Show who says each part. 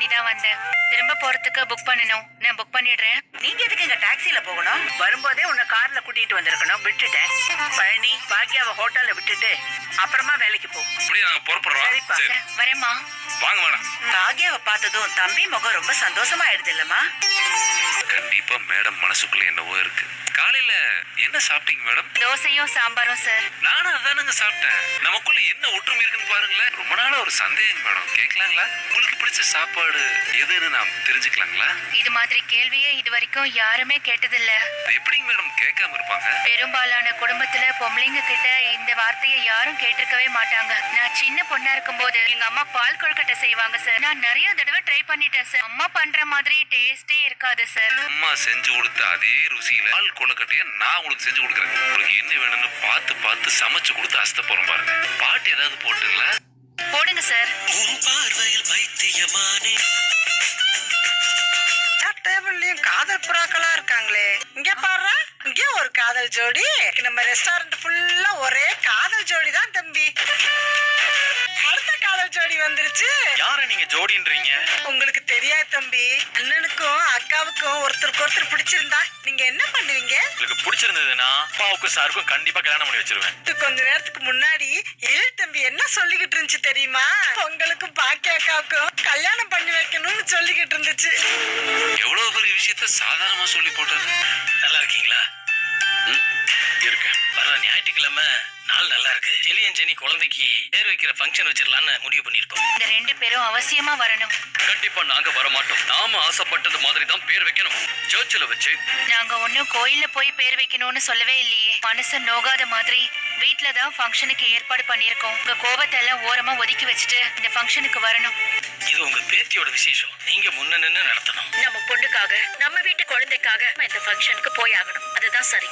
Speaker 1: பண்ணி தான் வந்தேன். திரும்ப போறதுக்கு புக் பண்ணணும். நான் புக் பண்ணிடுறேன்.
Speaker 2: நீங்க எதுக்கு இங்க டாக்ஸில போகணும்? வரும்போதே உன்னை கார்ல கூட்டிட்டு வந்திருக்கணும். விட்டுட்டேன். பழனி பாக்கியாவை ஹோட்டல்ல விட்டுட்டு அப்புறமா வேலைக்கு போ.
Speaker 3: அப்படியே நாங்க புறப்படுறோம்.
Speaker 2: சரிப்பா.
Speaker 1: வரேம்மா.
Speaker 3: வாங்க மேடம்.
Speaker 2: பாக்கியாவை பார்த்ததும் தம்பி முகம் ரொம்ப சந்தோஷமா ஆயிடுது இல்லம்மா?
Speaker 3: கண்டிப்பா மேடம் மனசுக்குள்ள என்னவோ இருக்கு. காலையில என்ன சாப்பிட்டீங்க மேடம்?
Speaker 1: தோசையும் சாம்பாரும் சார்.
Speaker 3: நானும் அதானுங்க சாப்பிட்டேன். நமக்குள்ள என்ன ஒற்றுமை இருக்குன்னு பாருங்களேன். ரொம்ப நாளா ஒரு சந்தேகம் மேடம், கேட்கலாங்களா? உங்களுக்கு பிடிச்ச சாப்பாடு எதுன்னு நான் தெரிஞ்சுக்கலாங்களா?
Speaker 1: இது மாதிரி கேள்வியே இது வரைக்கும் யாருமே கேட்டதில்ல.
Speaker 3: எப்படிங்க மேடம் கேட்காம இருப்பாங்க?
Speaker 1: பெரும்பாலான குடும்பத்துல பொம்பளைங்க கிட்ட இந்த வார்த்தையை யாரும் கேட்டிருக்கவே மாட்டாங்க. நான் சின்ன பொண்ணா இருக்கும்போது எங்க அம்மா பால் கொழுக்கட்டை செய்வாங்க சார். நான் நிறைய தடவை ட்ரை பண்ணிட்டேன் சார். அம்மா பண்ற மாதிரி டேஸ்டே இருக்காது சார்.
Speaker 3: அம்மா செஞ்சு கொடுத்த அதே ருசியில பால் கொழுக்கட்டையை நான் உங்களுக்கு செஞ்சு கொடுக்குறேன். உங்களுக்கு என்ன வேணும்னு பார்த்து பார்த்து சமைச்சு கொடுத்து அசத்த போறோம் பாருங்க. பாட்டு ஏதாவது போட்டுங்களா?
Speaker 1: போடுங்க சார்.
Speaker 4: பார்வையில் பைத்தியமானே.
Speaker 2: டேபிள்லயும் காதல் புறாக்களா இருக்காங்களே. இங்க பாரு, இங்க ஒரு காதல் ஜோடி. நம்ம ரெஸ்டாரண்ட் ஃபுல்லா ஒரே காதல் ஜோடி தான் தம்பி. அடுத்த காதல் ஜோடி வந்துருச்சு.
Speaker 4: யார நீங்க ஜோடின்றீங்க?
Speaker 2: உங்களுக்கு தெரியாது தம்பி. அண்ணனுக்கும் அக்காவுக்கும் ஒருத்தருக்கு ஒருத்தர் பிடிச்சிருந்தா நீங்க என்ன பண்ணுவீங்க?
Speaker 4: உங்களுக்கு பிடிச்சிருந்ததுன்னா அப்பாவுக்கும் சாருக்கும் கண்டிப்பா கல்யாணம் பண்ணி வச்சிருவேன்.
Speaker 2: கொஞ்ச நேரத்துக்கு முன்னாடி எழில் தம்பி என்ன சொல்லிக்கிட்டு இருந்துச்சு தெரியுமா? உங்களுக்கும் பாக்கிய அக்காவுக்கும் கல்யாணம் பண்ணி வைக்கணும்னு சொல்லிக்கிட்டு இருந்துச்சு.
Speaker 3: எவ்வளவு பெரிய விஷயத்த சாதாரணமா சொல்லி போட்டாரு.
Speaker 4: நல்லா இருக்கீங்களா?
Speaker 3: இருக்கேன்.
Speaker 4: வர ஞாயிற்றுக்கிழமை நாள் நல்லா இருக்கு. ஜெலியன் ஜெனி குழந்தைக்கு பேர் வைக்கிற ஃபங்க்ஷன் வச்சிடலான்னு முடிவு பண்ணிருக்கோம்.
Speaker 1: இந்த 2 பேரும் அவசியமா வரணும்.
Speaker 4: கண்டிப்பா நாங்க வர மாட்டோம். நாம ஆசைப்பட்டது மாதிரி தான் பேர் வைக்கணும். சர்ச்சில் வச்சு.
Speaker 1: நாங்க ஒன்னும் கோயில்ல போய் பேர் வைக்கணும்னு சொல்லவே இல்லையே. மனசு நோகாத மாதிரி வீட்ல தான் ஃபங்க்ஷனுக்கு ஏற்பாடு பண்ணிருக்கோம். உங்க கோபத்தை எல்லாம் ஓரமா ஒதுக்கி வச்சுட்டு இந்த ஃபங்க்ஷனுக்கு வரணும்.
Speaker 4: இது உங்க பேத்தியோட விசேஷம். நீங்க முன்ன நின்னு நடத்தணும்.
Speaker 1: நம்ம பொண்ணுக்காக, நம்ம வீட்டு குழந்தைக்காக இந்த ஃபங்க்ஷனுக்கு போய் ஆகணும். அதுதான் சரி.